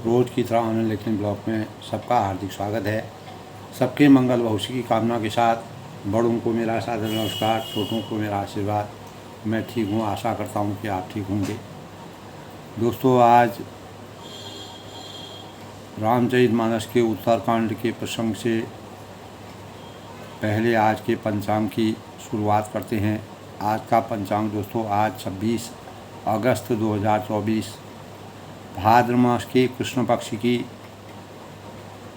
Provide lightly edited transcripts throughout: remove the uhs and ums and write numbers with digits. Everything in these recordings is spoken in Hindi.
रोज़ की तरह ऑनलाइन लेखन ब्लॉग में सबका हार्दिक स्वागत है। सबके मंगल भविष्य की कामना के साथ बड़ों को मेरा सादर नमस्कार, छोटों को मेरा आशीर्वाद। मैं ठीक हूँ, आशा करता हूँ कि आप ठीक होंगे। दोस्तों, आज रामचरितमानस के उत्तरकांड के प्रसंग से पहले आज के पंचांग की शुरुआत करते हैं। आज का पंचांग दोस्तों, आज 26 अगस्त 2024 भाद्र मास के कृष्ण पक्ष की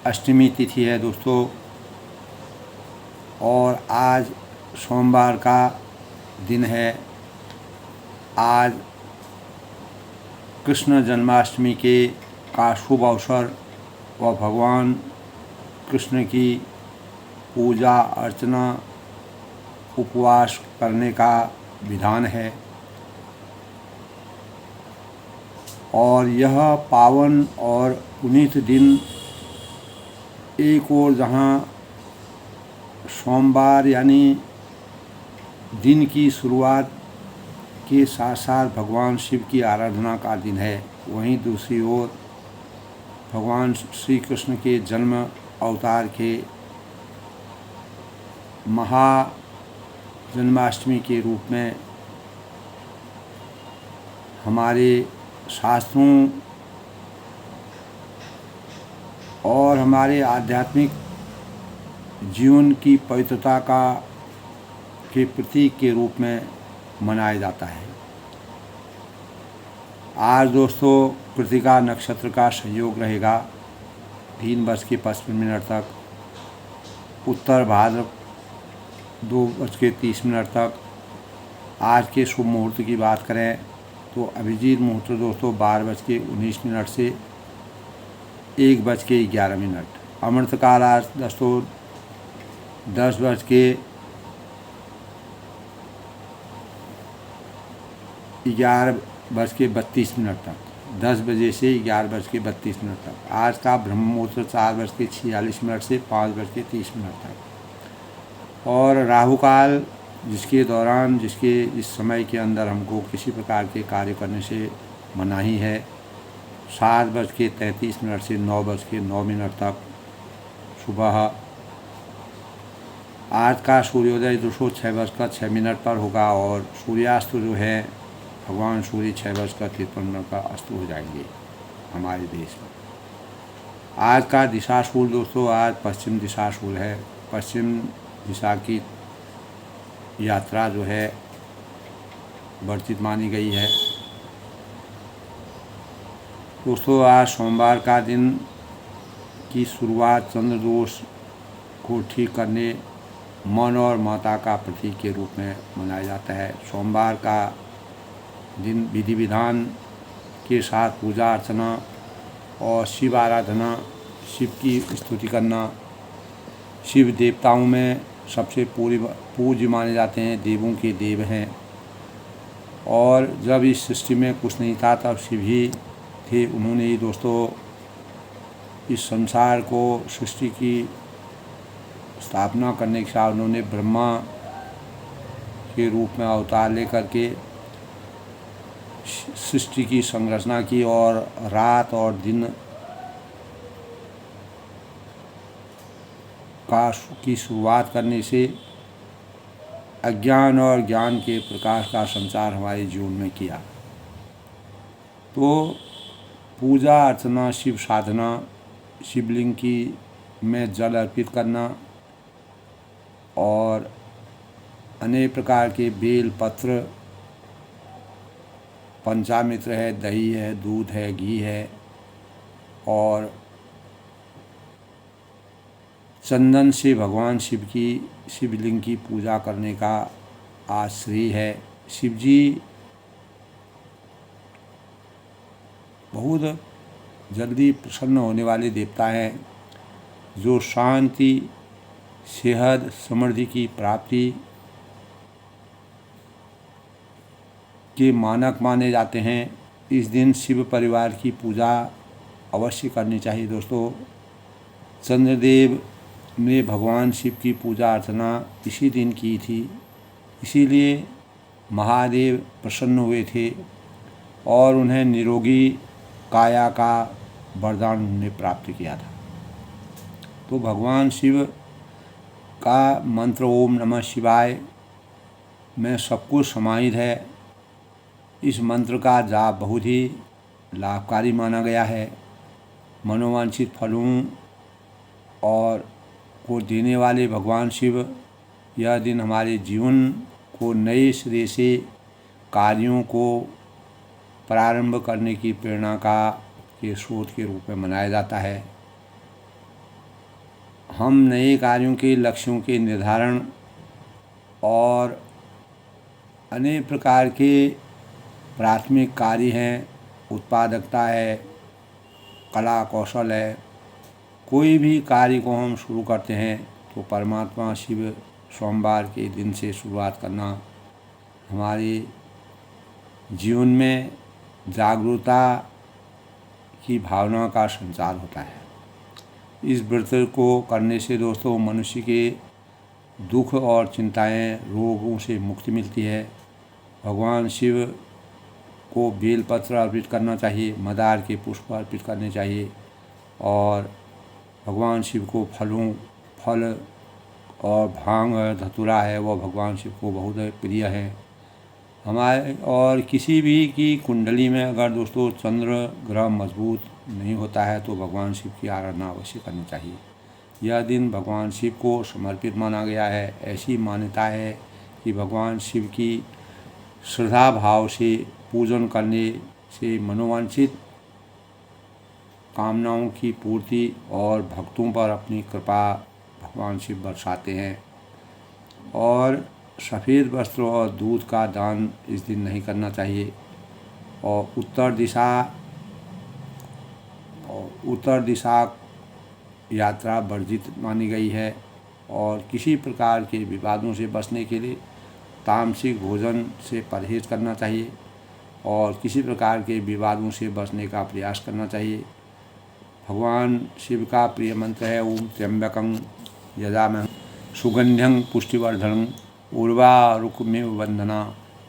अष्टमी तिथि है दोस्तों। और आज सोमवार का दिन है। आज कृष्ण जन्माष्टमी का शुभ अवसर व भगवान कृष्ण की पूजा अर्चना उपवास करने का विधान है। और यह पावन और पुनीत दिन एक और जहाँ सोमवार यानी दिन की शुरुआत के साथ साथ भगवान शिव की आराधना का दिन है, वहीं दूसरी ओर भगवान श्री कृष्ण के जन्म अवतार के महा जन्माष्टमी के रूप में हमारे शास्त्रों और हमारे आध्यात्मिक जीवन की पवित्रता के प्रतीक के रूप में मनाया जाता है। आज दोस्तों कृतिका नक्षत्र का संयोग रहेगा 3:55 तक, उत्तर भाद्र 2:30 तक। आज के शुभ मुहूर्त की बात करें तो अभिजीत मुहूर्त दोस्तों 12:19 से 1:11। अमृतकाल आज दोस्तों 10:11 तक, 10 बजे से 11:32 तक। आज का ब्रह्म मुहूर्त 4:46 से 5:30 तक। और राहु काल जिसके इस समय के अंदर हमको किसी प्रकार के कार्य करने से मनाही है, 7:33 से 9:09 तक सुबह। आज का सूर्योदय दोस्तों 6:06 पर होगा और सूर्यास्त जो है भगवान सूर्य 6:53 का अस्त हो जाएंगे हमारे देश में। आज का दिशाशूल दोस्तों, आज पश्चिम दिशाशूल है। पश्चिम दिशा की यात्रा जो है वर्जित मानी गई है। दोस्तों, आज सोमवार का दिन की शुरुआत चंद्र दोष को ठीक करने मन और माता का प्रतीक के रूप में मनाया जाता है। सोमवार का दिन विधि विधान के साथ पूजा अर्चना और शिव आराधना, शिव की स्तुति करना। शिव देवताओं में सबसे पूज्य माने जाते हैं, देवों के देव हैं। और जब इस सृष्टि में कुछ नहीं था तब शिव ही थे। उन्होंने ही दोस्तों इस संसार को सृष्टि की स्थापना करने के साथ उन्होंने ब्रह्मा के रूप में अवतार लेकर के सृष्टि की संरचना की। और रात और दिन की शुरुआत करने से अज्ञान और ज्ञान के प्रकाश का संचार हमारे जीवन में किया। तो पूजा अर्चना, शिव साधना, शिवलिंग में जल अर्पित करना और अनेक प्रकार के बेल पत्र, पंचामृत है, दही है, दूध है, घी है और चंदन से भगवान शिवलिंग की पूजा करने का आज श्रेय है। शिव जी बहुत जल्दी प्रसन्न होने वाले देवता हैं, जो शांति, सेहत, समृद्धि की प्राप्ति के मानक माने जाते हैं। इस दिन शिव परिवार की पूजा अवश्य करनी चाहिए दोस्तों। चंद्रदेव ने भगवान शिव की पूजा अर्चना इसी दिन की थी, इसीलिए महादेव प्रसन्न हुए थे और उन्हें निरोगी काया का वरदान उन्होंने प्राप्त किया था। तो भगवान शिव का मंत्र ओम नमः शिवाय में सब कुछ समाहित है। इस मंत्र का जाप बहुत ही लाभकारी माना गया है। मनोवांछित फलों और को देने वाले भगवान शिव यह दिन हमारे जीवन को नए सिरे से कार्यों को प्रारंभ करने की प्रेरणा के स्रोत के रूप में मनाया जाता है। हम नए कार्यों के लक्ष्यों के निर्धारण और अनेक प्रकार के प्राथमिक कार्य हैं, उत्पादकता है, कला कौशल है, कोई भी कार्य को हम शुरू करते हैं तो परमात्मा शिव सोमवार के दिन से शुरुआत करना हमारे जीवन में जागरूकता की भावना का संचार होता है। इस व्रत को करने से दोस्तों मनुष्य के दुख और चिंताएं, रोगों से मुक्ति मिलती है। भगवान शिव को बेलपत्र अर्पित करना चाहिए, मदार के पुष्प अर्पित करने चाहिए और भगवान शिव को फल और भांग धतूरा है वह भगवान शिव को बहुत प्रिय है। हमारे और किसी भी की कुंडली में अगर दोस्तों चंद्र ग्रह मजबूत नहीं होता है तो भगवान शिव की आराधना अवश्य करनी चाहिए। यह दिन भगवान शिव को समर्पित माना गया है। ऐसी मान्यता है कि भगवान शिव की श्रद्धा भाव से पूजन करने से मनोवांछित कामनाओं की पूर्ति और भक्तों पर अपनी कृपा भगवान शिव बरसाते हैं। और सफ़ेद वस्त्र और दूध का दान इस दिन नहीं करना चाहिए। और उत्तर दिशा यात्रा वर्जित मानी गई है। और किसी प्रकार के विवादों से बचने के लिए तामसिक भोजन से परहेज करना चाहिए और किसी प्रकार के विवादों से बचने का प्रयास करना चाहिए। भगवान शिव का प्रिय मंत्र है ओम त्र्यंबकं यजामहे सुगंध्यं पुष्टिवर्धनं उर्वारुकमेव बंधना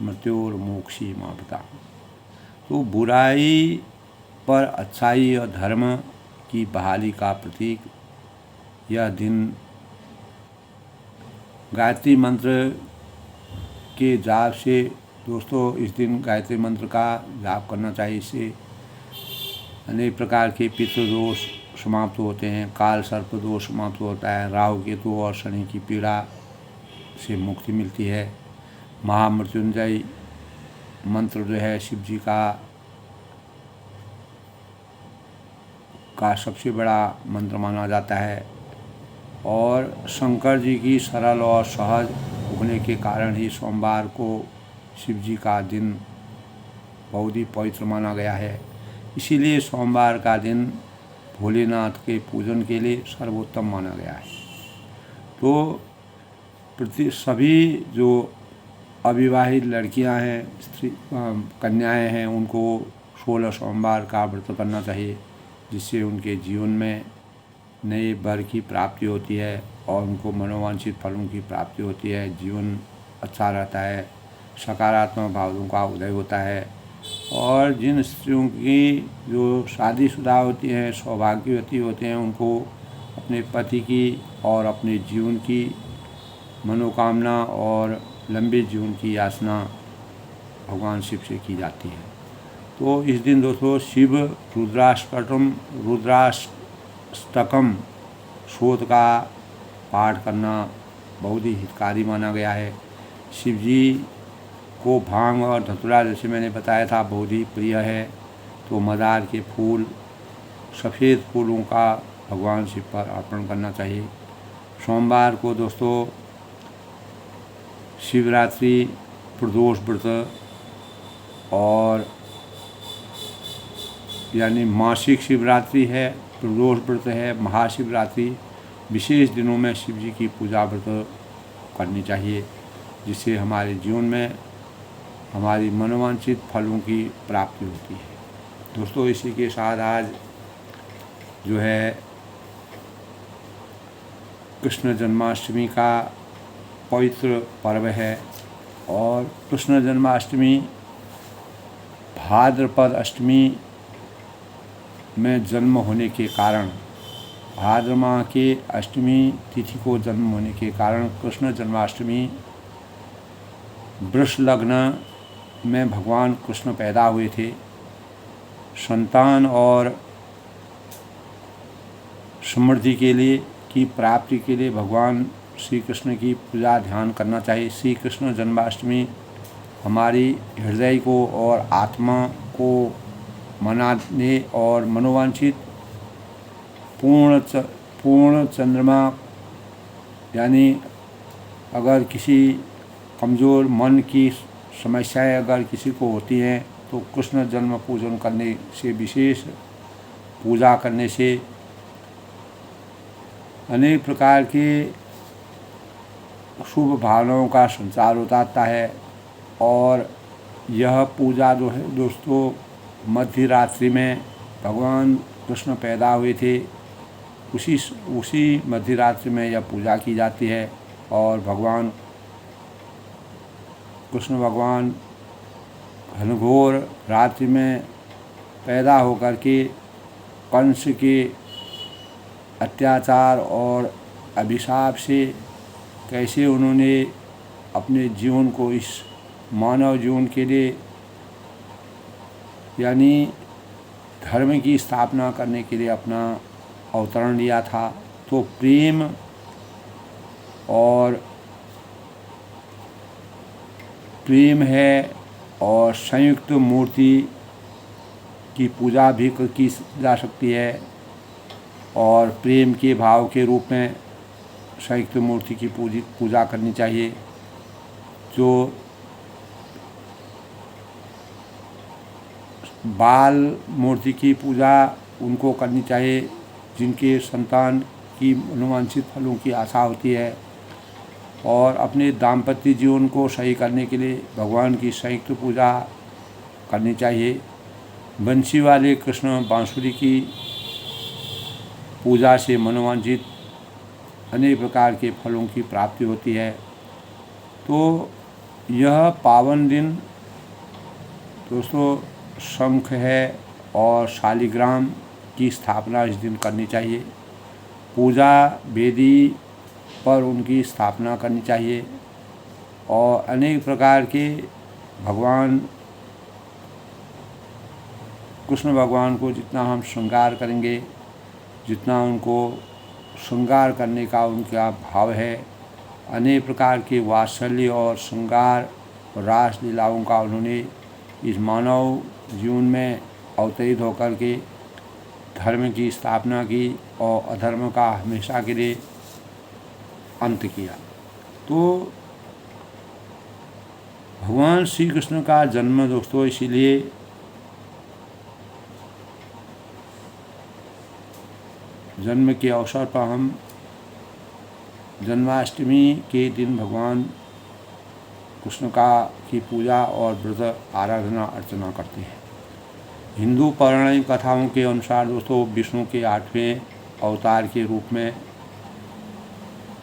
मृत्योर्मोक्षी मामृता। तो बुराई पर अच्छाई और धर्म की बहाली का प्रतीक यह दिन गायत्री मंत्र के जाप से दोस्तों इस दिन गायत्री मंत्र का जाप करना चाहिए। इससे अनेक प्रकार के पितृदोष समाप्त होते हैं, काल सर्प दोष समाप्त होता है, राहु केतु और शनि की पीड़ा से मुक्ति मिलती है। महामृत्युंजय मंत्र जो है शिव जी का सबसे बड़ा मंत्र माना जाता है और शंकर जी की सरल और सहज होने के कारण ही सोमवार को शिव जी का दिन बहुत ही पवित्र माना गया है। इसीलिए सोमवार का दिन भोलेनाथ के पूजन के लिए सर्वोत्तम माना गया है। तो सभी जो अविवाहित लड़कियां हैं, कन्याएं हैं, उनको 16 सोमवार का व्रत करना चाहिए, जिससे उनके जीवन में नए वर की प्राप्ति होती है और उनको मनोवांछित फलों की प्राप्ति होती है। जीवन अच्छा रहता है, सकारात्मक भावों का उदय होता है। और जिन स्त्रियों की जो शादीशुदा होती हैं, सौभाग्यवती होते हैं, उनको अपने पति की और अपने जीवन की मनोकामना और लंबे जीवन की याचना भगवान शिव से की जाती है। तो इस दिन दोस्तों शिव रुद्राष्टकम श्रोत का पाठ करना बहुत ही हितकारी माना गया है। शिव जी को भांग और धतूरा जैसे मैंने बताया था बहुत ही प्रिय है। तो मदार के फूल, सफ़ेद फूलों का भगवान शिव पर अर्पण करना चाहिए। सोमवार को दोस्तों शिवरात्रि, प्रदोष व्रत और यानी मासिक शिवरात्रि है, प्रदोष व्रत है, महाशिवरात्रि, विशेष दिनों में शिव जी की पूजा व्रत करनी चाहिए, जिससे हमारे जीवन में हमारी मनोवांछित फलों की प्राप्ति होती है। दोस्तों इसी के साथ आज जो है कृष्ण जन्माष्टमी का पवित्र पर्व है और कृष्ण जन्माष्टमी भाद्रपद अष्टमी में जन्म होने के कारण, भाद्र माह के अष्टमी तिथि को जन्म होने के कारण कृष्ण जन्माष्टमी वृष लग्न में भगवान कृष्ण पैदा हुए थे। संतान और समृद्धि के लिए की प्राप्ति के लिए भगवान श्री कृष्ण की पूजा ध्यान करना चाहिए। श्री कृष्ण जन्माष्टमी हमारी हृदय को और आत्मा को मनाने और मनोवांछित पूर्ण चंद्रमा, यानी अगर किसी कमज़ोर मन की समस्याएं अगर किसी को होती हैं तो कृष्ण जन्म पूजन करने से, विशेष पूजा करने से अनेक प्रकार के शुभ भावनाओं का संचार होता है। और यह पूजा जो है दोस्तों, मध्य रात्रि में भगवान कृष्ण पैदा हुए थे, उसी मध्य रात्रि में यह पूजा की जाती है। और भगवान कृष्ण भगवान घनघोर रात्रि में पैदा होकर के कंस के अत्याचार और अभिशाप से कैसे उन्होंने अपने जीवन को, इस मानव जीवन के लिए, यानी धर्म की स्थापना करने के लिए अपना अवतरण लिया था। तो प्रेम है और संयुक्त मूर्ति की पूजा भी की जा सकती है। और प्रेम के भाव के रूप में संयुक्त मूर्ति की पूजा करनी चाहिए। जो बाल मूर्ति की पूजा उनको करनी चाहिए जिनके संतान की मनोवांछित फलों की आशा होती है। और अपने दाम्पत्य जीवन को सही करने के लिए भगवान की संयुक्त पूजा करनी चाहिए। बंसी वाले कृष्ण बांसुरी की पूजा से मनोवांछित अनेक प्रकार के फलों की प्राप्ति होती है। तो यह पावन दिन दोस्तों शंख है और शालिग्राम की स्थापना इस दिन करनी चाहिए। पूजा वेदी पर उनकी स्थापना करनी चाहिए। और अनेक प्रकार के भगवान कृष्ण भगवान को जितना हम श्रृंगार करेंगे, जितना उनको श्रृंगार करने का उनका भाव है, अनेक प्रकार के वात्सल्य और श्रृंगार और रास लीलाओं का उन्होंने इस मानव जीवन में अवतरित होकर के धर्म की स्थापना की और अधर्म का हमेशा के लिए अंत किया। तो भगवान श्री कृष्ण का जन्म दोस्तों इसीलिए जन्म के अवसर पर हम जन्माष्टमी के दिन भगवान कृष्ण की पूजा और व्रत आराधना अर्चना करते हैं। हिंदू पौराणिक कथाओं के अनुसार दोस्तों विष्णु के 8वें अवतार के रूप में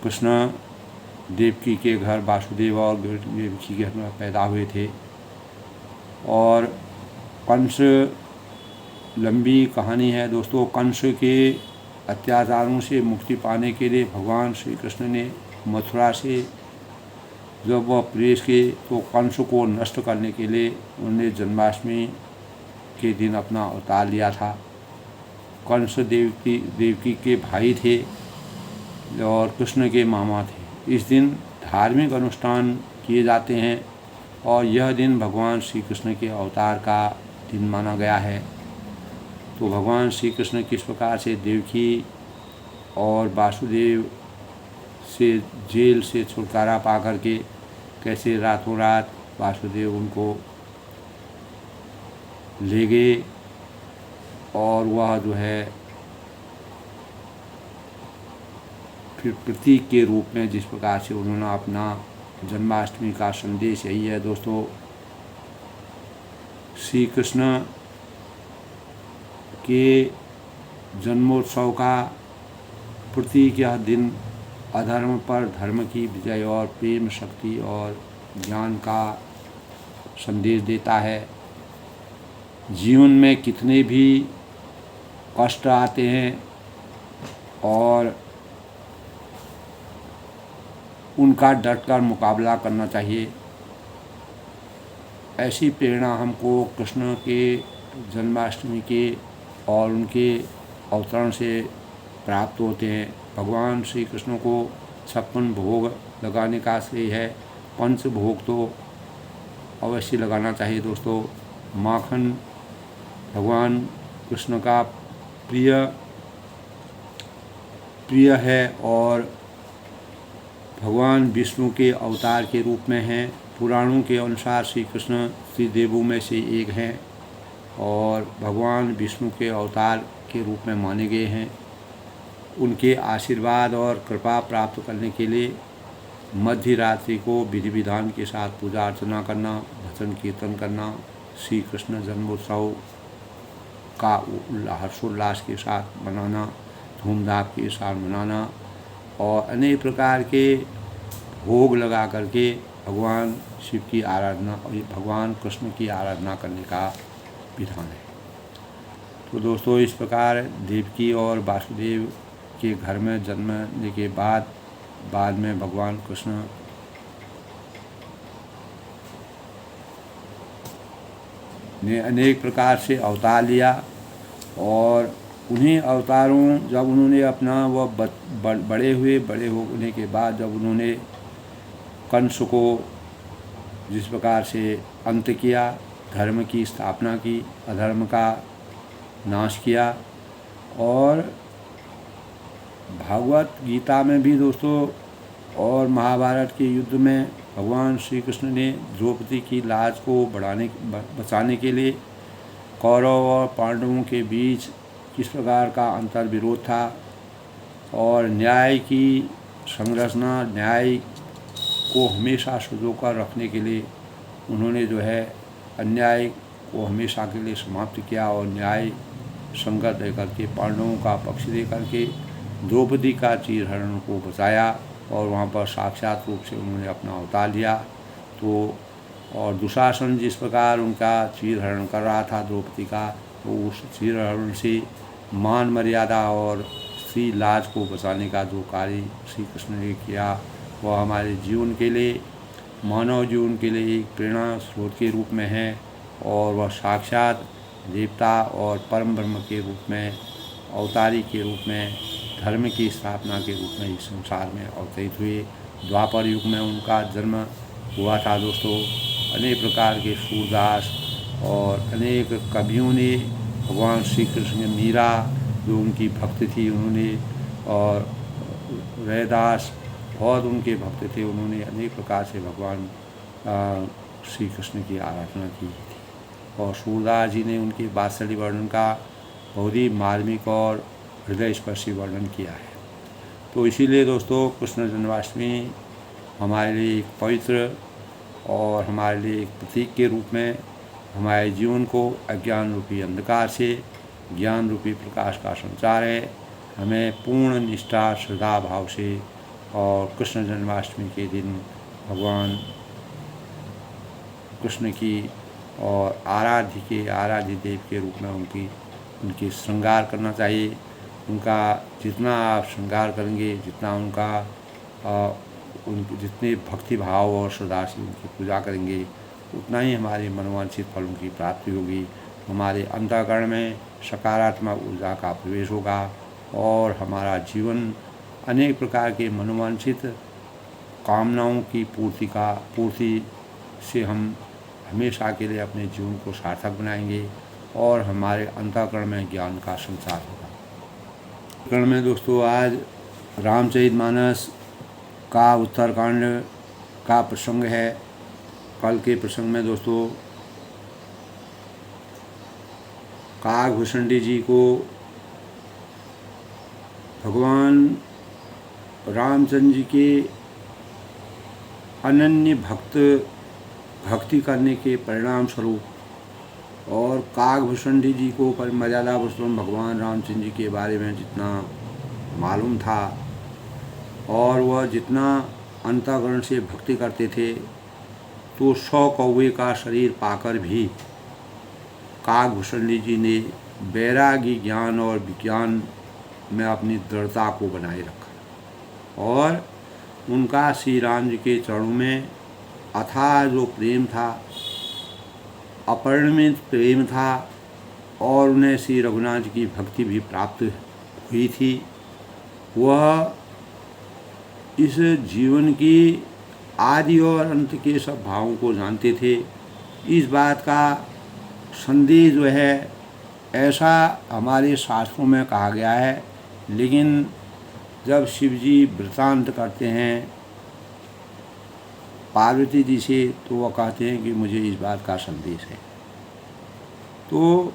कृष्ण देवकी के घर वासुदेव और देवकी के घर में पैदा हुए थे। और कंस, लंबी कहानी है दोस्तों, कंस के अत्याचारों से मुक्ति पाने के लिए भगवान श्री कृष्ण ने मथुरा से जब वह प्रवेश किए तो कंस को नष्ट करने के लिए उन्होंने जन्माष्टमी के दिन अपना अवतार लिया था। कंस देवकी के भाई थे और कृष्ण के मामा थे। इस दिन धार्मिक अनुष्ठान किए जाते हैं और यह दिन भगवान श्री कृष्ण के अवतार का दिन माना गया है। तो भगवान श्री कृष्ण किस प्रकार से देवकी और वासुदेव से जेल से छुटकारा पा करके कैसे रातों रात वासुदेव उनको ले गए और वह जो है फिर प्रतीक के रूप में जिस प्रकार से उन्होंने अपना जन्माष्टमी का संदेश यही है दोस्तों, श्री कृष्ण के जन्मोत्सव का प्रतीक यह दिन अधर्म पर धर्म की विजय और प्रेम, शक्ति और ज्ञान का संदेश देता है। जीवन में कितने भी कष्ट आते हैं और उनका डटकर मुकाबला करना चाहिए। ऐसी प्रेरणा हमको कृष्ण के जन्माष्टमी के और उनके अवतरण से प्राप्त होते हैं। भगवान श्री कृष्ण को 56 भोग लगाने का श्रेय है। पंच भोग तो अवश्य लगाना चाहिए दोस्तों। माखन भगवान कृष्ण का प्रिय है और भगवान विष्णु के अवतार के रूप में हैं। पुराणों के अनुसार श्री कृष्ण त्रिदेवों में से एक हैं और भगवान विष्णु के अवतार के रूप में माने गए हैं। उनके आशीर्वाद और कृपा प्राप्त करने के लिए मध्य रात्रि को विधि विधान के साथ पूजा अर्चना करना, भजन कीर्तन करना, श्री कृष्ण जन्मोत्सव का हर्षोल्लास के साथ मनाना, धूमधाम के साथ मनाना और अनेक प्रकार के भोग लगा करके भगवान शिव की आराधना और भगवान कृष्ण की आराधना करने का विधान है। तो दोस्तों, इस प्रकार देवकी और वासुदेव के घर में जन्मने के बाद में भगवान कृष्ण ने अनेक प्रकार से अवतार लिया और उन्हीं अवतारों जब उन्होंने अपना वह बड़े होने के बाद जब उन्होंने कंस को जिस प्रकार से अंत किया, धर्म की स्थापना की, अधर्म का नाश किया और भागवत गीता में भी दोस्तों और महाभारत के युद्ध में भगवान श्री कृष्ण ने द्रौपदी की लाज को बचाने के लिए कौरव और पांडवों के बीच किस प्रकार का अंतर विरोध था और न्याय की संरचना, न्याय को हमेशा संजोकर रखने के लिए उन्होंने जो है अन्याय को हमेशा के लिए समाप्त किया और न्याय संगत देकर के पांडवों का पक्ष दे करके द्रौपदी का चीरहरण को बचाया और वहाँ पर साक्षात रूप से उन्होंने अपना अवतार लिया। तो और दुशासन जिस प्रकार उनका चीरहरण कर रहा था द्रौपदी का, तो उस चीरहरण से मान मर्यादा और स्त्री लाज को बचाने का जो कार्य श्री कृष्ण ने किया वह हमारे जीवन के लिए, मानव जीवन के लिए एक प्रेरणा स्रोत के रूप में है और वह साक्षात देवता और परम ब्रह्म के रूप में, अवतारी के रूप में, धर्म की स्थापना के रूप में इस संसार में अवतरित हुए। द्वापर युग में उनका जन्म हुआ था दोस्तों। अनेक प्रकार के सूरदास और अनेक कवियों ने भगवान श्री कृष्ण, मीरा जो उनकी भक्त थी उन्होंने, और रैदास बहुत उनके भक्त थे, उन्होंने अनेक प्रकार से भगवान श्री कृष्ण की आराधना की थी और सूरदास जी ने उनके वात्सल्य वर्णन का बहुत ही मार्मिक और हृदय स्पर्शी वर्णन किया है। तो इसीलिए दोस्तों कृष्ण जन्माष्टमी हमारे लिए एक पवित्र और हमारे लिए एक प्रतीक के रूप में हमारे जीवन को अज्ञान रूपी अंधकार से ज्ञान रूपी प्रकाश का संचार है। हमें पूर्ण निष्ठा श्रद्धा भाव से और कृष्ण जन्माष्टमी के दिन भगवान कृष्ण की और आराध्य देव के रूप में उनकी श्रृंगार करना चाहिए। उनका जितना आप श्रृंगार करेंगे, जितना उनके जितने भक्ति भाव और श्रद्धा से उनकी पूजा करेंगे, उतना ही हमारे मनोवांछित फलों की प्राप्ति होगी। हमारे अंतःकरण में सकारात्मक ऊर्जा का प्रवेश होगा और हमारा जीवन अनेक प्रकार के मनोवांछित कामनाओं की पूर्ति से हम हमेशा के लिए अपने जीवन को सार्थक बनाएंगे और हमारे अंतःकरण में ज्ञान का संचार होगा। कर्ण में दोस्तों आज रामचरितमानस का उत्तरकांड का प्रसंग है। कल के प्रसंग में दोस्तों काकभूषणी जी को भगवान रामचंद्र जी के अनन्य भक्ति करने के परिणाम स्वरूप और काकभूषणी जी को मर्यादा पुरुषोत्तम भगवान रामचंद्र जी के बारे में जितना मालूम था और वह जितना अंतःकरण से भक्ति करते थे, तो 100 कौवे का शरीर पाकर भी काकभूषणी जी ने वैरागी ज्ञान और विज्ञान में अपनी दृढ़ता को बनाए रखा और उनका श्री राम जी के चरणों में अथाह जो प्रेम था, अपरिमित प्रेम था और उन्हें श्री रघुनाथ जी की भक्ति भी प्राप्त हुई थी। वह इस जीवन की आदि और अंत के सब भावों को जानते थे। इस बात का संदेश जो है ऐसा हमारे शास्त्रों में कहा गया है, लेकिन जब शिव जी वृतांत करते हैं पार्वती जी से तो वह कहते हैं कि मुझे इस बात का संदेश है। तो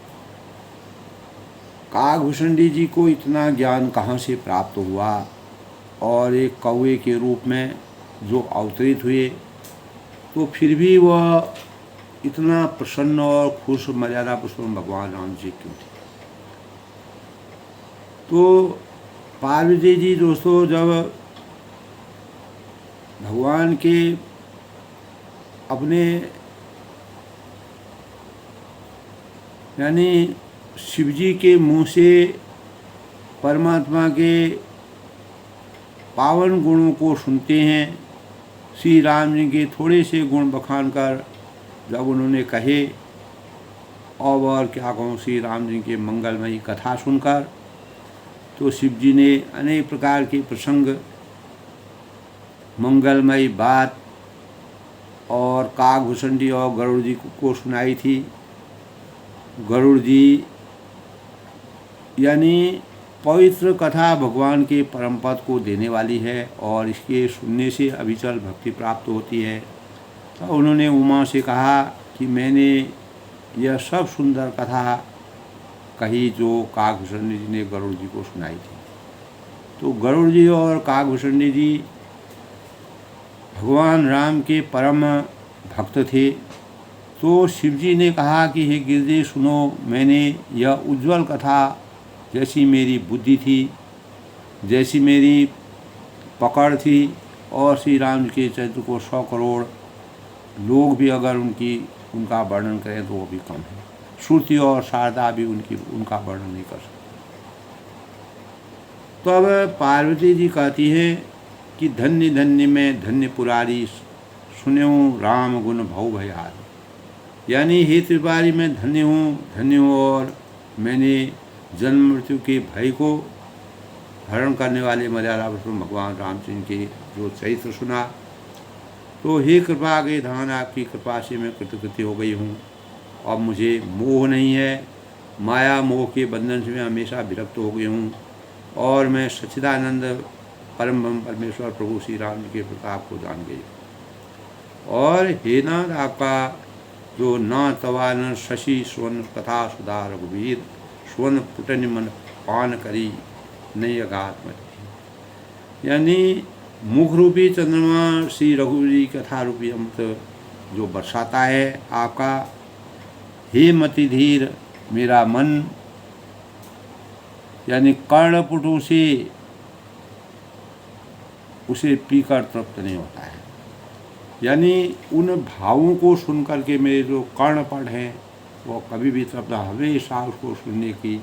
काकभूषणी जी को इतना ज्ञान कहाँ से प्राप्त हुआ और एक कौवे के रूप में जो अवतरित हुए, तो फिर भी वह इतना प्रसन्न और खुश मर्यादा पुरुषोत्तम भगवान राम जी क्यों थे। तो पार्वती जी दोस्तों जब भगवान के अपने यानी शिव जी के मुँह से परमात्मा के पावन गुणों को सुनते हैं, श्री राम जी के थोड़े से गुण बखान कर जब उन्होंने कहे और क्या कहूँ श्री राम जी के मंगलमयी कथा सुनकर, तो शिव जी ने अनेक प्रकार के प्रसंग मंगलमयी बात और काकभूषणी और गरुड़ जी को सुनाई थी। गरुड़ जी यानी पवित्र कथा भगवान के परम पद को देने वाली है और इसके सुनने से अविचल भक्ति प्राप्त होती है। तो उन्होंने उमा से कहा कि मैंने यह सब सुंदर कथा कही जो काकभूषणी जी ने गरुड़ जी को सुनाई थी। तो गरुड़ जी और काकभूषणी जी भगवान राम के परम भक्त थे। तो शिव जी ने कहा कि हे गिरिजे सुनो, मैंने यह उज्जवल कथा जैसी मेरी बुद्धि थी, जैसी मेरी पकड़ थी और श्री राम जी के चरित्र को 100 करोड़ लोग भी अगर उनका वर्णन करें तो वो भी कम है। श्रुति और शारदा भी उनका वर्णन नहीं कर सकते। तो अब पार्वती जी कहती है कि धन्य धन्य में धन्य पुरारी सुन्यो राम गुण भव भयार, यानी हे त्रिपुरारी मैं धन्य हूँ और मैंने जन्म मृत्यु के भय को हरण करने वाले मर्यादा पुरुषोत्तम भगवान रामचंद्र के जो चरित्र सुना। तो हे कृपा के धान, आपकी कृपा से मैं कृतकृत्य हो गई हूँ। अब मुझे मोह नहीं है, माया मोह के बंधन से मैं हमेशा विरक्त हो गई हूँ और मैं सच्चिदानंद परम परमेश्वर प्रभु श्री राम जी के प्रताप को जान गई। और हे नाथ, आपका जो न तवा न शशि स्वर्ण कथा सुधा रघुवीर स्वर्ण पुटन मन पान करी नई अगाध मत, यानी मुख रूपी चंद्रमा श्री रघुवीर जी कथा रूपी अमृत जो बरसाता है आपका। हे मति धीर मेरा मन यानी कर्णपुटों से उसे पीकर तृप्त नहीं होता है, यानी उन भावों को सुनकर के मेरे जो कर्णपट हैं वो कभी भी तृप्त हमेशा उसको सुनने की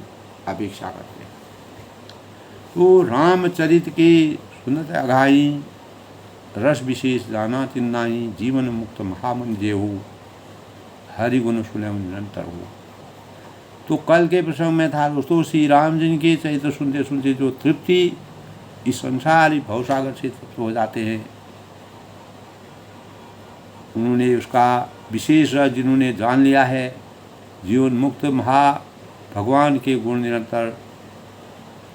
अपेक्षा करते हैं। तो रामचरित के सुनत अघाई रस विशेष जाना तिन्नाई जीवन मुक्त महामन जेहू हरि गुण सुने निरंतर हो। तो कल के प्रसंग में था दोस्तों श्री राम जी के चरित्र सुनते सुनते जो तृप्ति इस संसारी भवसागर से तृप्त हो जाते हैं, उन्होंने उसका विशेष जिन्होंने जान लिया है जीवन मुक्त महा भगवान के गुण निरंतर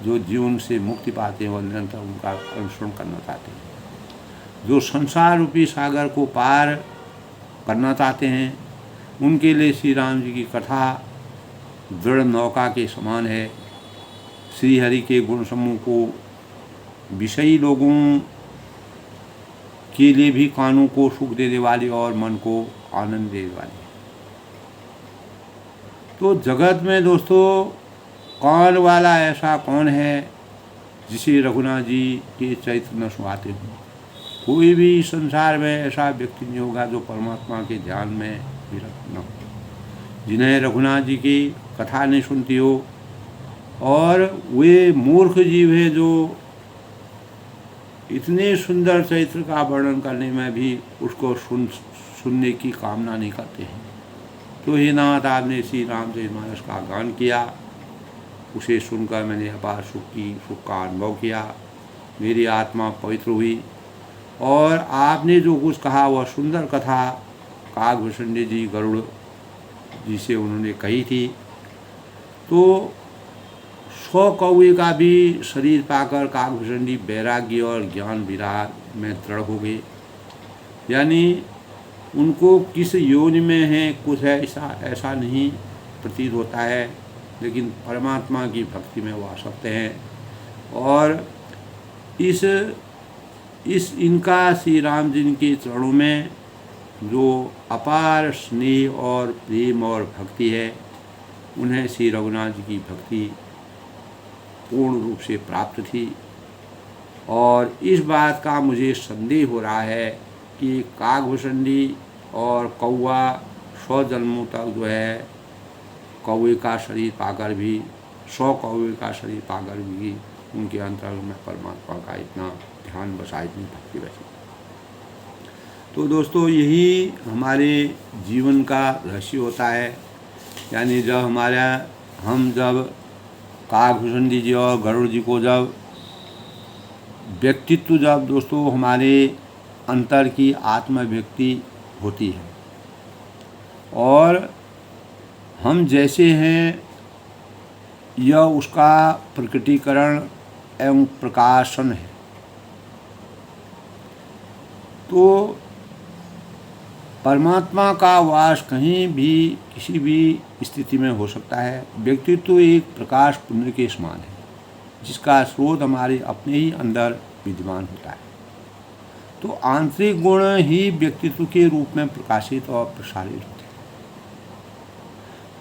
जो जीवन से मुक्ति पाते हैं और निरंतर उनका अनुसरण करना चाहते हैं। जो संसार रूपी सागर को पार करना चाहते हैं उनके लिए श्री राम जी की कथा दृढ़ नौका के समान है। श्री हरि के गुण समूह को विषयी लोगों के लिए भी कानों को सुख देने वाली और मन को आनंद देने वाली है। तो जगत में दोस्तों कान वाला ऐसा कौन है जिसे रघुनाथ जी के चरित्र न सुहाते हों। कोई भी संसार में ऐसा व्यक्ति नहीं होगा जो परमात्मा के ध्यान में विरक्त न हो। जिन्हें रघुनाथ जी की कथा नहीं सुनती हो, और वे मूर्ख जीव है जो इतने सुंदर चरित्र का वर्णन करने में भी उसको सुनने की कामना नहीं करते हैं। तो हे नाथ, आपने श्री रामचरितमानस का गान किया, उसे सुनकर मैंने अपार सुख का अनुभव किया, मेरी आत्मा पवित्र हुई। और आपने जो कुछ कहा वह सुंदर कथा काकभूषणी जी गरुड़ जी से उन्होंने कही थी। तो 100 कौवे का भी शरीर पाकर काकभूषणी वैराग्य और ज्ञान विराग में दृढ़ हो गए। यानी उनको किस योनि में है कुछ ऐसा नहीं प्रतीत होता है, लेकिन परमात्मा की भक्ति में वो आ सकते हैं। और इस इनका श्री राम जी के चरणों में जो अपार स्नेह और प्रेम और भक्ति है, उन्हें श्री रघुनाथ जी की भक्ति पूर्ण रूप से प्राप्त थी। और इस बात का मुझे संदेह हो रहा है कि काकभूषणी और कौवा 100 जन्मों तक जो है कौवे का शरीर पाकर भी 100 कौवे का शरीर पाकर भी उनके अंतरंग में परमात्मा का इतना ध्यान बसा, इतनी भक्ति बसी। तो दोस्तों, यही हमारे जीवन का रहस्य होता है। यानी जब काकभूषणी जी और गरुड़ जी को जब व्यक्तित्व दोस्तों हमारे अंतर की आत्मव्यक्ति होती है, और हम जैसे हैं यह उसका प्रकटीकरण एवं प्रकाशन है। तो परमात्मा का वास कहीं भी किसी भी स्थिति में हो सकता है। व्यक्तित्व एक प्रकाश पुंज के समान है, जिसका स्रोत हमारे अपने ही अंदर विद्यमान होता है। तो आंतरिक गुण ही व्यक्तित्व के रूप में प्रकाशित और प्रसारित होते हैं।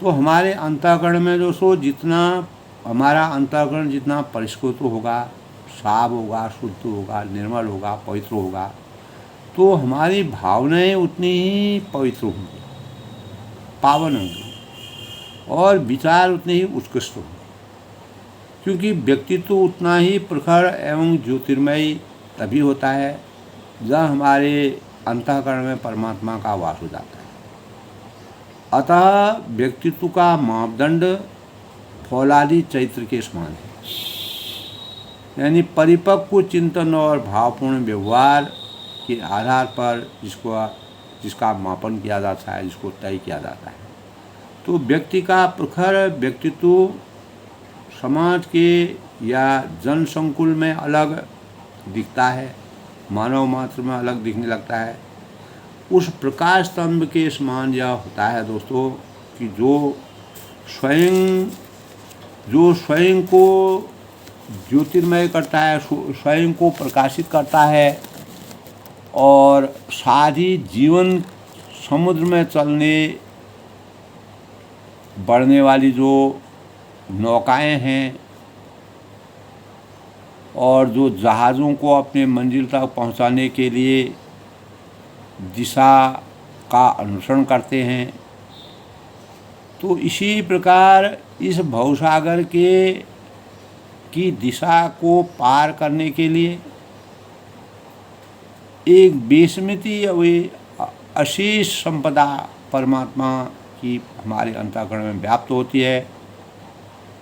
तो हमारे अंतःकरण में दोस्तों हमारा अंतःकरण जितना परिष्कृत होगा, साफ होगा, शुद्ध होगा, निर्मल होगा, पवित्र होगा, तो हमारी भावनाएं उतनी ही पवित्र होंगी, पावन होंगी, और विचार उतने ही उत्कृष्ट होंगे। क्योंकि व्यक्तित्व उतना ही प्रखर एवं ज्योतिर्मय तभी होता है जब हमारे अंतःकरण में परमात्मा का वास हो जाता है। अतः व्यक्तित्व का मापदंड फौलादी चैत्र के समान है। यानी परिपक्व चिंतन और भावपूर्ण व्यवहार के आधार पर जिसका मापन किया जाता है, जिसको तय किया जाता है। तो व्यक्ति का प्रखर व्यक्तित्व समाज के या जन संकुल में अलग दिखता है, मानव मात्र में अलग दिखने लगता है। उस प्रकाश स्तंभ के समान यह होता है दोस्तों कि जो स्वयं को ज्योतिर्मय करता है, स्वयं को प्रकाशित करता है, और साथ ही जीवन समुद्र में चलने बढ़ने वाली जो नौकाएं हैं और जो जहाज़ों को अपने मंजिल तक पहुंचाने के लिए दिशा का अनुसरण करते हैं, तो इसी प्रकार इस भवसागर की दिशा को पार करने के लिए एक बेसमिति अशेष संपदा परमात्मा की हमारे अंतःकरण में व्याप्त होती है,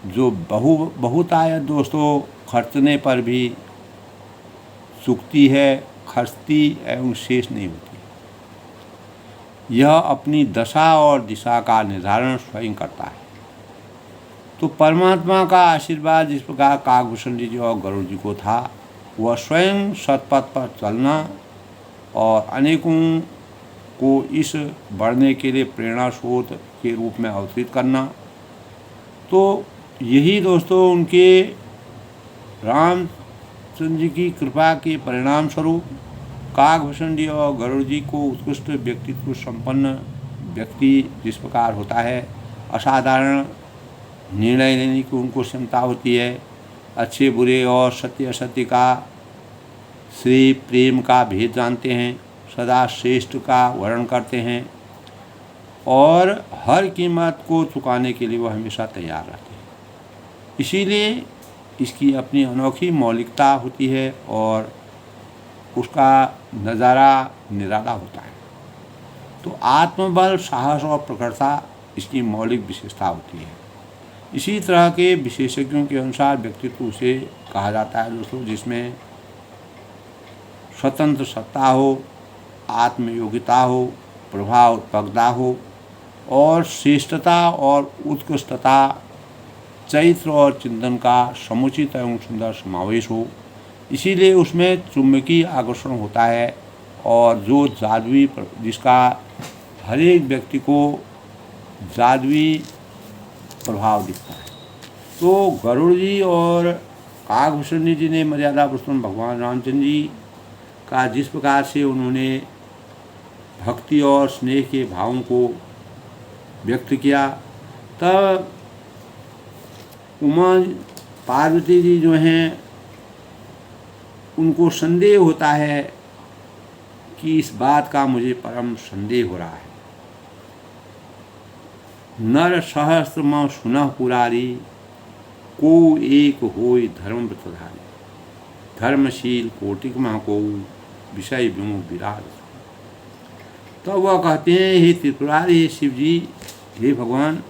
जो बहुतायत दोस्तों खर्चने पर भी चुकती है, खर्चती एवं शेष नहीं होती। यह अपनी दशा और दिशा का निर्धारण स्वयं करता है। तो परमात्मा का आशीर्वाद जिस प्रकार काकभूषणी जी और गरुड़ जी को था, वह स्वयं सतपथ पर चलना और अनेकों को इस बढ़ने के लिए प्रेरणा स्रोत के रूप में अवतरित करना। तो यही दोस्तों उनके रामचंद्र जी की कृपा के परिणाम स्वरूप काकभूषणी और गरुड़ जी को उत्कृष्ट व्यक्तित्व संपन्न व्यक्ति जिस प्रकार होता है, असाधारण निर्णय लेने की उनको क्षमता होती है, अच्छे बुरे और सत्य असत्य का श्रेय प्रेम का भेद जानते हैं, सदा श्रेष्ठ का वर्णन करते हैं, और हर कीमत को चुकाने के लिए वो हमेशा तैयार रहते हैं। इसीलिए इसकी अपनी अनोखी मौलिकता होती है और उसका नज़ारा निराला होता है। तो आत्मबल, साहस और प्रखरता इसकी मौलिक विशेषता होती है। इसी तरह के विशेषज्ञों के अनुसार व्यक्तित्व उसे कहा जाता है दोस्तों जिसमें स्वतंत्र सत्ता हो, आत्मयोगिता हो, प्रभावत्मकता हो और श्रेष्ठता और उत्कृष्टता, चरित्र और चिंतन का समुचित एवं सुंदर समावेश हो। इसीलिए उसमें चुंबकीय आकर्षण होता है और जो जादुई, जिसका हर एक व्यक्ति को जादुई प्रभाव दिखता है। तो गरुड़ जी और काकभूषणी जी ने मर्यादा पुरुषोत्तम भगवान रामचंद्र जी का जिस प्रकार से उन्होंने भक्ति और स्नेह के भावों को व्यक्त किया, तब उमा पार्वती जी जो हैं उनको संदेह होता है कि इस बात का मुझे परम संदेह हो रहा है। नर सहस्त्र म सुनह पुरारी, को एक होय धर्म व्रतधारी, धर्मशील कोटिक मह को विषय विमुख विराग। तो वह कहते हैं, हे त्रिपुरारी, हे शिव जी, हे भगवान,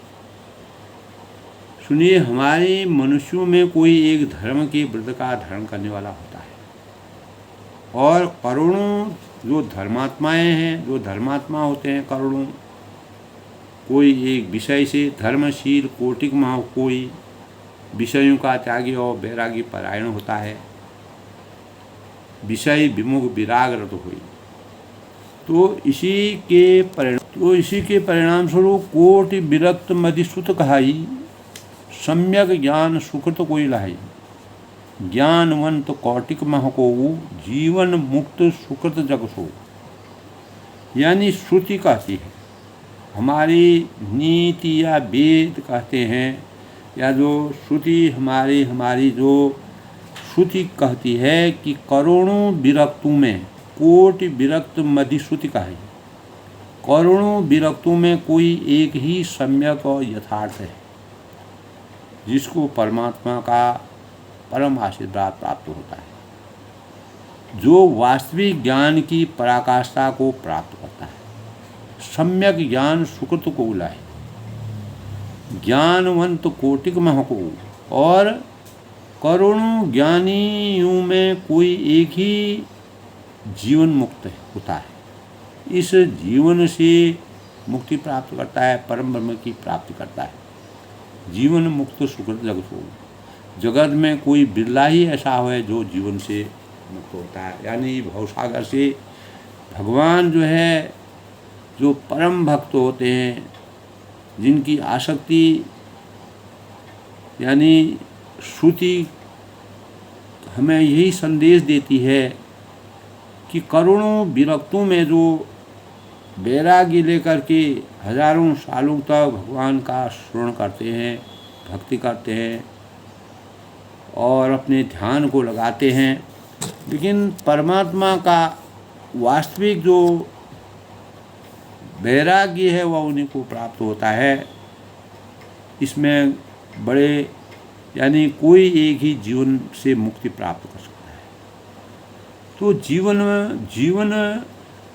सुनिए, हमारे मनुष्यों में कोई एक धर्म के व्रत का धारण करने वाला होता है और करोड़ों जो धर्मात्माएं हैं, जो धर्मात्मा होते हैं करोड़ों, कोई एक विषय से धर्मशील कोटिक मह कोई विषयों का त्यागी और बैरागी परायण होता है, विषय विमुख विरागरत हुई। तो इसी के परिणाम स्वरूप कोटि विरक्त मदिश्रुत कहाई, सम्यक ज्ञान सुकृत कोई लाई, ज्ञानवंत कौटिक मह को जीवन मुक्त सुकृत जग सो। यानी श्रुति कहती है, हमारी नीति या वेद कहते हैं, या जो श्रुति हमारी जो श्रुति कहती है कि करोड़ों विरक्तों में कोटि विरक्त मधिश्रुति कहे, करोड़ों विरक्तों में कोई एक ही सम्यक और यथार्थ है जिसको परमात्मा का परम आशीर्वाद प्राप्त होता है, जो वास्तविक ज्ञान की पराकाष्ठा को प्राप्त करता है, सम्यक ज्ञान सुकृत को उलाए, ज्ञानवंत कोटिक मह को, और करोड़ों ज्ञानियों में कोई एक ही जीवन मुक्त होता है, इस जीवन से मुक्ति प्राप्त करता है, परम ब्रह्म की प्राप्ति करता है। जीवन मुक्त सुकृत जगत हो, जगत में कोई बिरला ही ऐसा है जो जीवन से मुक्त होता है। यानी भवसागर से भगवान जो है, जो परम भक्त होते हैं, जिनकी आसक्ति यानी श्रुति हमें यही संदेश देती है कि करोड़ों विरक्तों में जो वैराग्य लेकर के हजारों सालों तक भगवान का स्मरण करते हैं, भक्ति करते हैं और अपने ध्यान को लगाते हैं, लेकिन परमात्मा का वास्तविक जो वैराग्य है वह उन्हीं को प्राप्त होता है। इसमें बड़े यानी कोई एक ही जीवन से मुक्ति प्राप्त कर सकता है। तो जीवन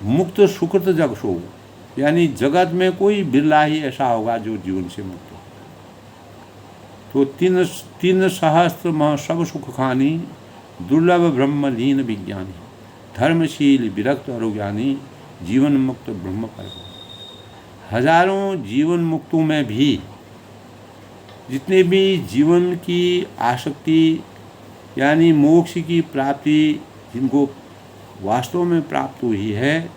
मुक्त सुकृत जग सो, यानी जगत में कोई बिरला ही ऐसा होगा जो जीवन से मुक्त हो। तो तीन सहस्त्र मह सब सुख खानी, दुर्लभ ब्रह्म लीन विज्ञानी, धर्मशील विरक्त और ज्ञानी, जीवन मुक्त ब्रह्म पर। हजारों जीवन मुक्तों में भी जितने भी जीवन की आसक्ति यानी मोक्ष की प्राप्ति जिनको वास्तव में प्राप्त हुई है,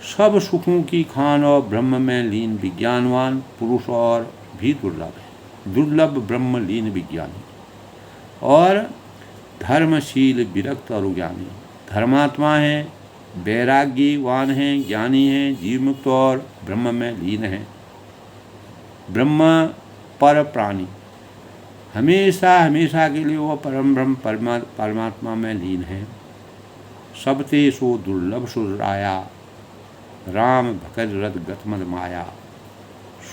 सब सुखों की खान और ब्रह्म में लीन विज्ञानवान पुरुष और भी दुर्लभ है, दुर्लभ ब्रह्म लीन विज्ञानी, और धर्मशील विरक्त और ज्ञानी, धर्मात्मा हैं, वैराग्यवान हैं, ज्ञानी हैं, जीवमुक्त और ब्रह्म में लीन हैं। ब्रह्म पर प्राणी हमेशा हमेशा के लिए वो परम ब्रह्म परमात्मा में लीन है। सबते सो दुर्लभ सुराया, राम भकत रथ गतमद माया,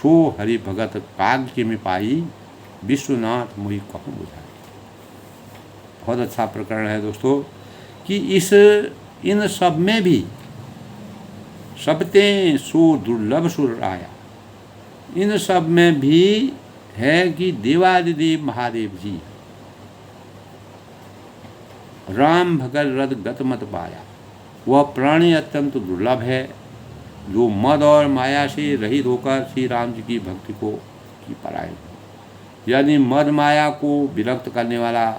सो हरि भगत काग्य में पाई, विश्वनाथ मोहि कहूँ बुझाई। बहुत अच्छा प्रकरण है दोस्तों कि इन सब में भी सबते सो दुर्लभ सुर आया, इन सब में भी है कि देवादिदेव महादेव जी राम भगत रथ गत मत पाया। वह प्राणी अत्यंत दुर्लभ है जो मद और माया से रहित होकर श्री राम जी की भक्ति को की परायण, यानी मद माया को विरक्त करने वाला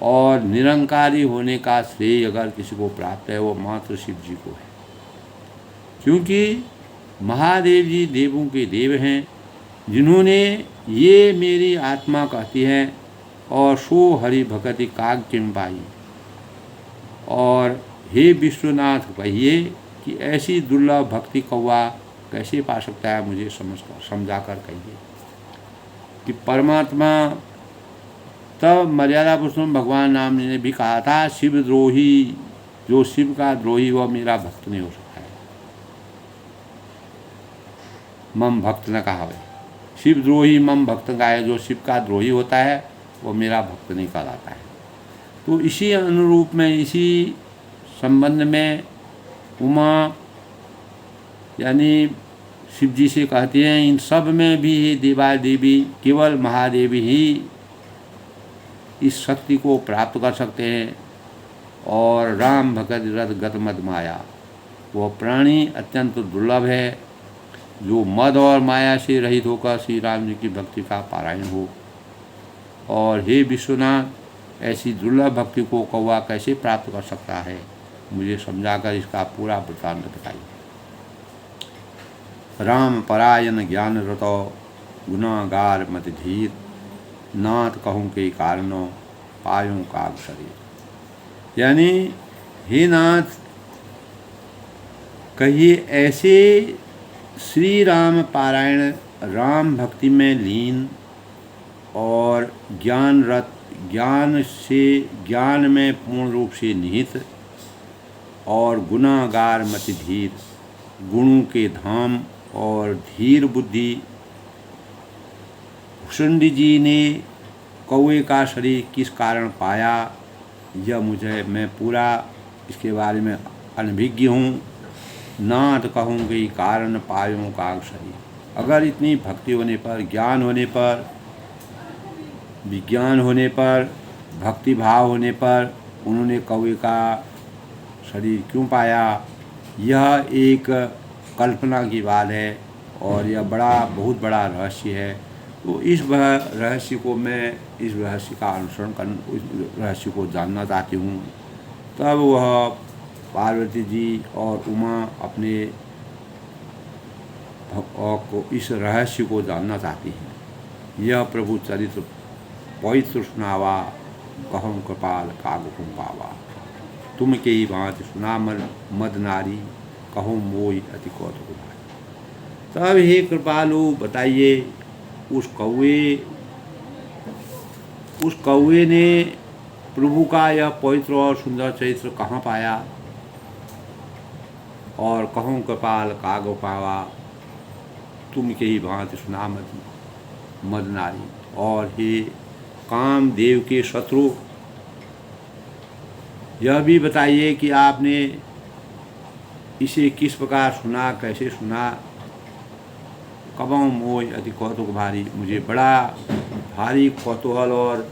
और निरंकारी होने का श्रेय अगर किसी को प्राप्त है वो मात्र शिव जी को है, क्योंकि महादेव जी देवों के देव हैं जिन्होंने ये मेरी आत्मा कहती है और सो हरि भगति काग्य में पाई। और हे विश्वनाथ कहिए कि ऐसी दुर्लभ भक्ति कौवा कैसे पा सकता है, मुझे समझा कर कहिए कि परमात्मा तब मर्यादा पुरुषोत्तम भगवान राम जी ने भी कहा था, शिव द्रोही, जो शिव का द्रोही वह मेरा भक्त नहीं हो सकता है। मम भक्त न कहा है, शिव द्रोही मम भक्त का है, जो शिव का द्रोही होता है वो मेरा भक्त नहीं कहलाता है। तो इसी अनुरूप में, इसी संबंध में उमा यानी शिव जी से कहती हैं, इन सब में भी ही देवा देवी केवल महादेव ही इस शक्ति को प्राप्त कर सकते हैं। और राम भगत रथ गत मद माया, वह प्राणी अत्यंत दुर्लभ है जो मद और माया से रहित होकर श्री राम जी की भक्ति का पारायण हो। और हे विश्वनाथ, ऐसी दुर्लभ भक्ति को कौवा कैसे प्राप्त कर सकता है, मुझे समझाकर इसका पूरा वृत्तांत बताइए। राम परायण ज्ञान रतो गुनागार मत धीर, नाथ कहूँ के कारणों पायों काग शरीर। यानी हे नाथ कहिए, ऐसे श्री राम पारायण, राम भक्ति में लीन और ज्ञान में पूर्ण रूप से निहित और गुनागार मति धीर, गुणों के धाम और धीर बुद्धि भुषुंडी जी ने कौवे का शरीर किस कारण पाया, यह मैं पूरा इसके बारे में अनभिज्ञ हूँ। नाथ कहूँगी कारण पायों का शरीर। अगर इतनी भक्ति होने पर, ज्ञान होने पर, विज्ञान होने पर, भक्ति भाव होने पर उन्होंने कौवे का शरीर क्यों पाया, यह एक कल्पना की बात है और यह बहुत बड़ा रहस्य है। तो इस रहस्य को मैं, इस रहस्य का अनुसरण कर, इस रहस्य को जानना चाहती हूँ। तब वह पार्वती जी और उमा अपने को इस रहस्य को जानना चाहती हैं। यह प्रभु चरित्र पवित्र सुनावा, कहूँ कृपाल कागुम पावा। तुम के ही भांति सुना मद नारी, कहूँ मोई अति कौतुक भाई। तब हे कृपालु बताइए, उस कौवे ने प्रभु का यह पवित्र और सुंदर चरित्र कहाँ पाया, और कहूँ कृपाल कागो पावा। तुम के ही भांति सुना मद नारी। और हे काम देव के शत्रु, यह भी बताइए कि आपने इसे किस प्रकार सुना, कैसे सुना। कबों मोय अति कौतुक भारी, मुझे बड़ा भारी कौतूहल और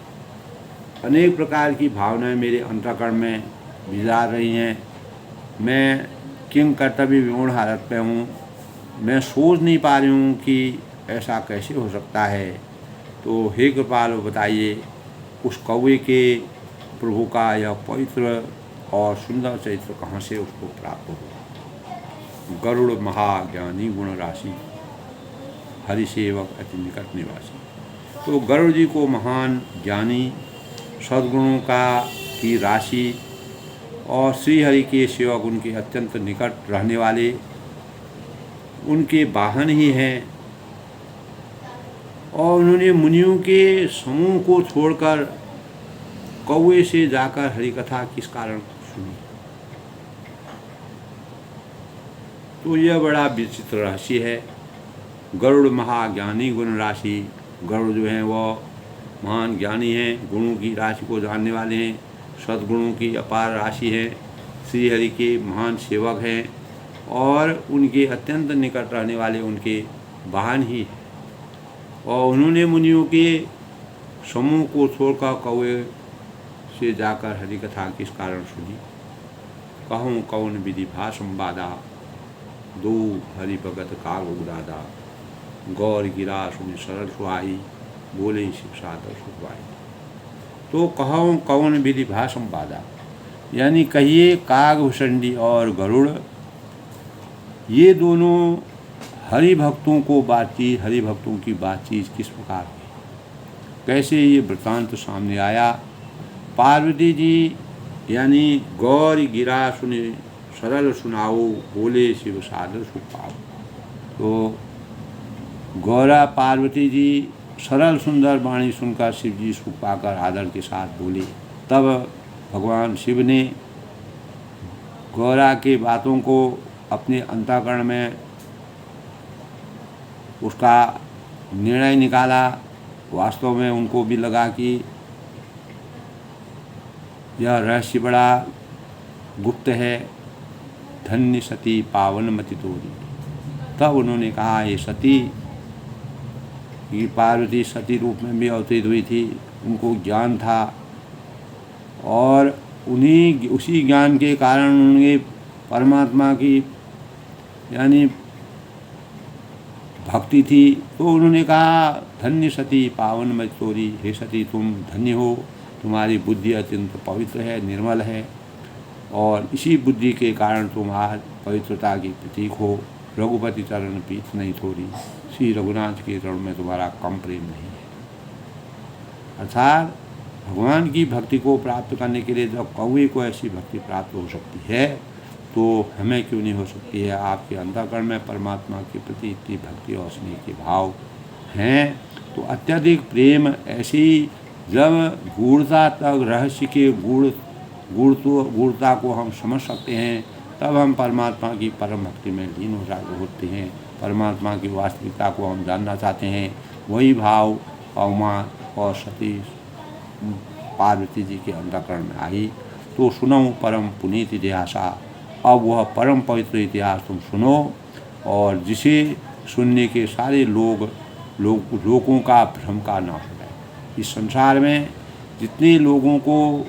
अनेक प्रकार की भावनाएं मेरे अंतःकरण में विचार रही हैं। मैं किंग कर्तव्य विमूढ़ हालत में हूँ, मैं सोच नहीं पा रही हूँ कि ऐसा कैसे हो सकता है। तो हे कृपालु बताइए, उस कौवे के प्रभु का यह पवित्र और सुंदर चरित्र कहाँ से उसको प्राप्त हो। गरुड़ महाज्ञानी गुण राशि, हरिसेवक अति निकट निवासी। तो गरुड़ जी को महान ज्ञानी, सद्गुणों की राशि और श्री हरि के सेवक, उनके अत्यंत निकट रहने वाले, उनके वाहन ही हैं। और उन्होंने मुनियों के समूह को छोड़कर कौवे से जाकर हरि कथा किस कारण सुनी। तो यह बड़ा विचित्र रहस्य है। गरुड़ महाज्ञानी गुण राशि। गरुड़ जो हैं वो महान ज्ञानी हैं, गुणों की राशि को जानने वाले हैं, सद्गुणों की अपार राशि है, श्री हरि के महान सेवक हैं और उनके अत्यंत निकट रहने वाले उनके वाहन ही हैं। और उन्होंने मुनियों के समूह को छोड़कर कौवे से जाकर हरि कथा किस कारण सुनी। कहूँ कौन विधि भा संवादा, दो हरि भगत काग उदादा। गौर गिरा सुनि सरल सुहाई, बोले शिव सादर सुखवाई। तो कहूँ कौन विधि भा संवादा, यानी कहिए काग भुषंडी और गरुड़ ये दोनों हरि भक्तों को बातचीत, हरि भक्तों की बातचीत किस प्रकार हुई, कैसे ये वृत्तांत सामने आया। पार्वती जी यानी गौर गिरा सुने सरल सुनाओ, बोले शिव सादर सुख पाओ। तो गौरा पार्वती जी सरल सुंदर वाणी सुनकर शिव जी सुख पाकर आदर के साथ बोले। तब भगवान शिव ने गौरा के बातों को अपने अंतःकरण में उसका निर्णय निकाला। वास्तव में उनको भी लगा कि यह रहस्य बड़ा गुप्त है, धन्य सती पावन मति तोरी। तब उन्होंने कहा, ये सती, ये पार्वती सती रूप में भी अवतरित हुई थी, उनको ज्ञान था और उसी ज्ञान के कारण उन्होंने परमात्मा की यानी भक्ति थी। तो उन्होंने कहा, धन्य सती पावन मति तोरी, हे सती तुम धन्य हो, तुम्हारी बुद्धि अत्यंत पवित्र है, निर्मल है और इसी बुद्धि के कारण तुम आज पवित्रता की प्रतीक हो। रघुपति चरण पीठ नहीं थोड़ी, श्री रघुनाथ के चरण में तुम्हारा कम प्रेम नहीं है। अर्थात भगवान की भक्ति को प्राप्त करने के लिए जब कौवे को ऐसी भक्ति प्राप्त हो सकती है तो हमें क्यों नहीं हो सकती है। आपके अंतःकरण में परमात्मा के प्रति इतनी भक्ति और स्नेह के भाव हैं तो अत्यधिक प्रेम ऐसी जब गूढ़ता तक रहस्य के गूढ़ता को हम समझ सकते हैं, तब हम परमात्मा की परम भक्ति में लीन होते हैं। परमात्मा की वास्तविकता को हम जानना चाहते हैं। वही भाव उमा और सती पार्वती जी के अंतःकरण में आई। तो सुनो परम पुनीत इतिहासा, अब वह परम पवित्र इतिहास तुम सुनो और जिसे सुनने के सारे लोगों का भ्रम का नाश हो जाए। इस संसार में जितने लोगों को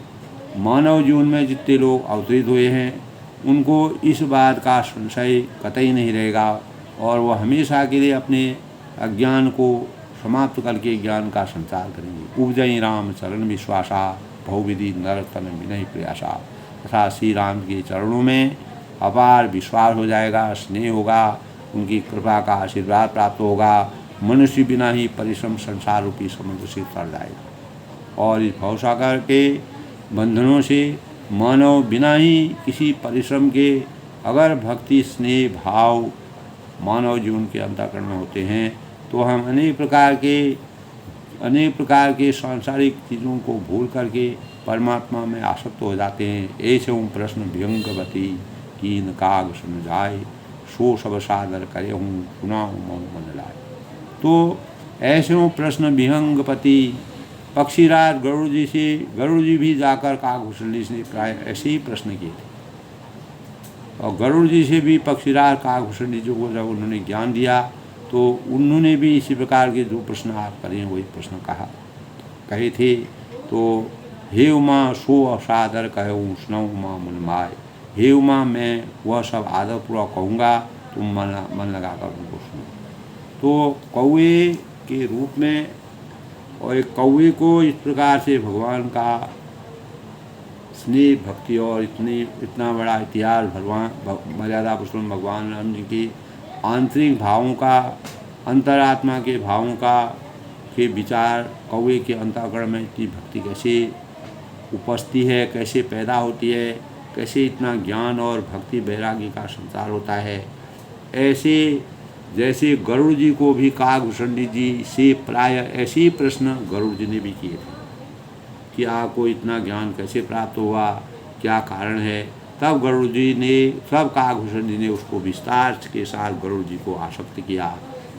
मानव जीवन में जितने लोग अवतरित हुए हैं उनको इस बात का संशय कतई नहीं रहेगा और वह हमेशा के लिए अपने अज्ञान को समाप्त करके ज्ञान का संचार करेंगे। उपजई राम चरण विश्वासा, बहुविधि नरतन विनय प्रयासा। तथा श्री राम के चरणों में अपार विश्वास हो जाएगा, स्नेह होगा, उनकी कृपा का आशीर्वाद प्राप्त होगा। मनुष्य बिना ही परिश्रम संसार रूपी समुद्र से तर जाएगा और इस भवसागर के बंधनों से मानव बिना ही किसी परिश्रम के अगर भक्ति स्नेह भाव मानव जीवन के अंतःकरण में होते हैं तो हम अनेक प्रकार के सांसारिक चीज़ों को भूल करके परमात्मा में आसक्त हो जाते हैं। ऐसे प्रश्न विहंगवती कीन काग समझाए, सो सब सादर करे हूँ सुनाऊँ मऊ मन लाए। तो ऐसे प्रश्न विहंगपति पक्षीराज गरुड़ जी भी जाकर काकभूषणी से प्राय ऐसे ही प्रश्न किए थे और गरुड़ जी से भी पक्षीराज काकभूषणी जी को जब उन्होंने ज्ञान दिया तो उन्होंने भी इसी प्रकार के जो प्रश्न आप करें वही प्रश्न कहे थे। तो हे उमा सो असादर कहूँ सुनाऊँ उमा मन माए। हे उमा मैं वह सब आदरपूर्वक कहूँगा, तुम मन लगाकर उनको सुनो। तो कौवे के रूप में और एक कौवे को इस प्रकार से भगवान का स्नेह भक्ति और इतना बड़ा इतिहास भगवान मर्यादा पुरुषोत्तम भगवान राम जी की आंतरिक भावों का, अंतरात्मा के भावों का के विचार कौवे के अंतःकरण में इतनी भक्ति कैसे उपजती है, कैसे पैदा होती है, कैसे इतना ज्ञान और भक्ति वैराग्य का संचार होता है। ऐसे जैसे गरुड़ जी को भी काकभूषणी जी से प्राय ऐसे ही प्रश्न गरुड़ जी ने भी किए थे कि आपको इतना ज्ञान कैसे प्राप्त हुआ, क्या कारण है। तब गरुड़ जी ने, तब काकभूषणी जी ने उसको विस्तार के साथ गरुड़ जी को आसक्त किया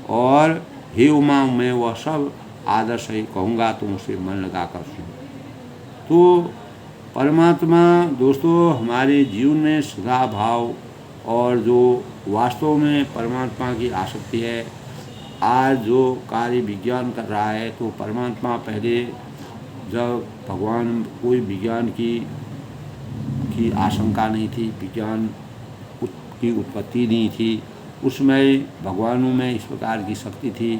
और हे उमा मैं वह सब आदर्श ही कहूँगा, तुम उसे मन लगा कर सुनो। तो परमात्मा दोस्तों हमारे जीवन में सदा भाव और जो वास्तव में परमात्मा की आसक्ति है, आज जो कार्य विज्ञान कर रहा है, तो परमात्मा पहले जब भगवान कोई विज्ञान की आशंका नहीं थी, विज्ञान की उत्पत्ति नहीं थी, उसमें भगवानों में इस प्रकार की शक्ति थी,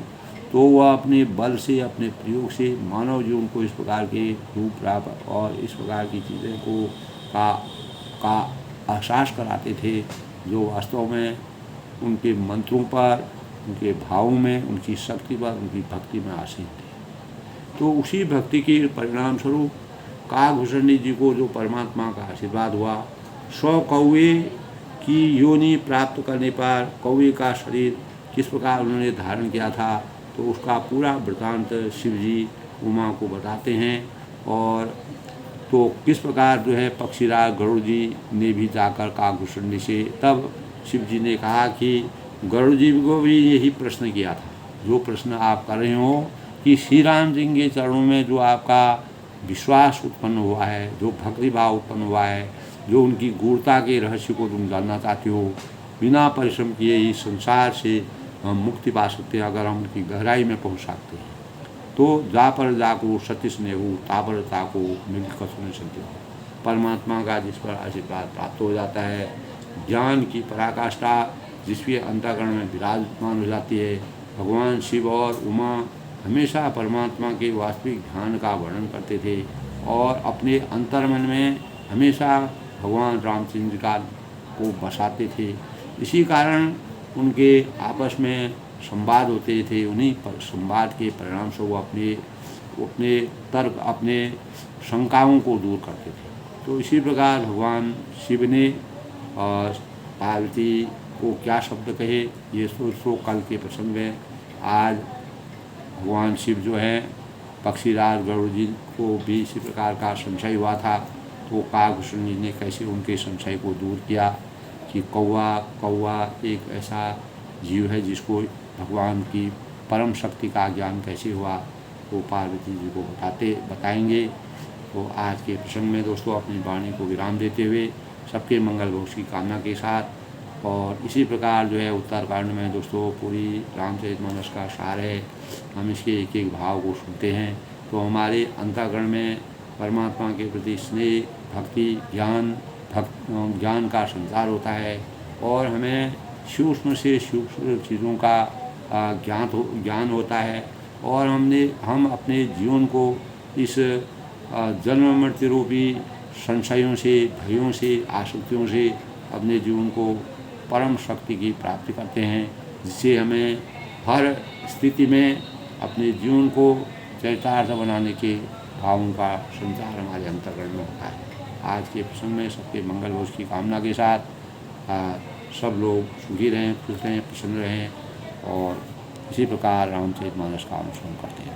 तो वह अपने बल से अपने प्रयोग से मानव जीवन को इस प्रकार के रूप प्राप्त और इस प्रकार की चीज़ें का एहसास कराते थे, जो वास्तव में उनके मंत्रों पर, उनके भावों में, उनकी शक्ति पर, उनकी भक्ति में आसीन थे। तो उसी भक्ति के परिणाम स्वरूप काकभूषणी जी को जो परमात्मा का आशीर्वाद हुआ, 100 कौवे की योनि प्राप्त करने पर कौवे का शरीर किस प्रकार उन्होंने धारण किया था, तो उसका पूरा वृत्तांत शिव जी उमा को बताते हैं। और तो किस प्रकार जो है पक्षीराज गरुड़ जी ने भी जाकर काकभूषणी से, तब शिव जी ने कहा कि गरुड़ जी को भी यही प्रश्न किया था, जो प्रश्न आप कर रहे हो, कि श्री राम जी के चरणों में जो आपका विश्वास उत्पन्न हुआ है, जो भक्ति भाव उत्पन्न हुआ है, जो उनकी गूढ़ता के रहस्य को तुम जानना चाहते हो, बिना परिश्रम किए इस संसार से हम मुक्ति पा सकते हैं अगर हम उनकी गहराई में पहुंच सकते हैं। तो जा पर जाको सत्य स्नेहू तापर ताको मिल कसुन सत्य। परमात्मा का जिस पर आशीर्वाद प्राप्त हो जाता है, ज्ञान की पराकाष्ठा जिसके अंतःकरण में विराजमान हो जाती है, भगवान शिव और उमा हमेशा परमात्मा के वास्तविक ध्यान का वर्णन करते थे और अपने अंतर्मन में हमेशा भगवान रामचंद्र का को बसाते थे। इसी कारण उनके आपस में संवाद होते थे, उन्हीं पर संवाद के परिणाम से वो अपने तर्क, अपने शंकाओं को दूर करते थे। तो इसी प्रकार भगवान शिव ने पार्वती को क्या शब्द कहे, ये सो कल के प्रसंग में आज भगवान शिव जो है पक्षीराज गरुड़ जी को भी इसी प्रकार का संशय हुआ था, तो काकभूषणी जी ने कैसे उनके संशय को दूर किया कि कौवा एक ऐसा जीव है जिसको भगवान की परम शक्ति का ज्ञान कैसे हुआ, तो पार्वती जी को बताएंगे। तो आज के प्रसंग में दोस्तों अपनी वाणी को विराम देते हुए सबके मंगल भोग की कामना के साथ, और इसी प्रकार जो है उत्तरकांड में दोस्तों पूरी रामचरितमानस का सार है, हम इसके एक एक भाव को सुनते हैं, तो हमारे अंतःकरण में परमात्मा के प्रति स्नेह, भक्ति, ज्ञान का संचार होता है और हमें सूक्ष्म से सूक्ष्म चीज़ों का ज्ञान होता है, और हम अपने जीवन को इस जन्म मृत्यु रूपी संशयों से, भयों से, आसक्तियों से अपने जीवन को परम शक्ति की प्राप्ति करते हैं, जिससे हमें हर स्थिति में अपने जीवन को चरितार्थ बनाने के भावों का संचार हमारे अंतर्गण में होता है। आज के प्रसंग में सबके मंगल भोज की कामना के साथ सब लोग सुखी रहें, खुश रहें, प्रसन्न रहें और इसी प्रकार रामचरितमानस का अनुसरण करते हैं।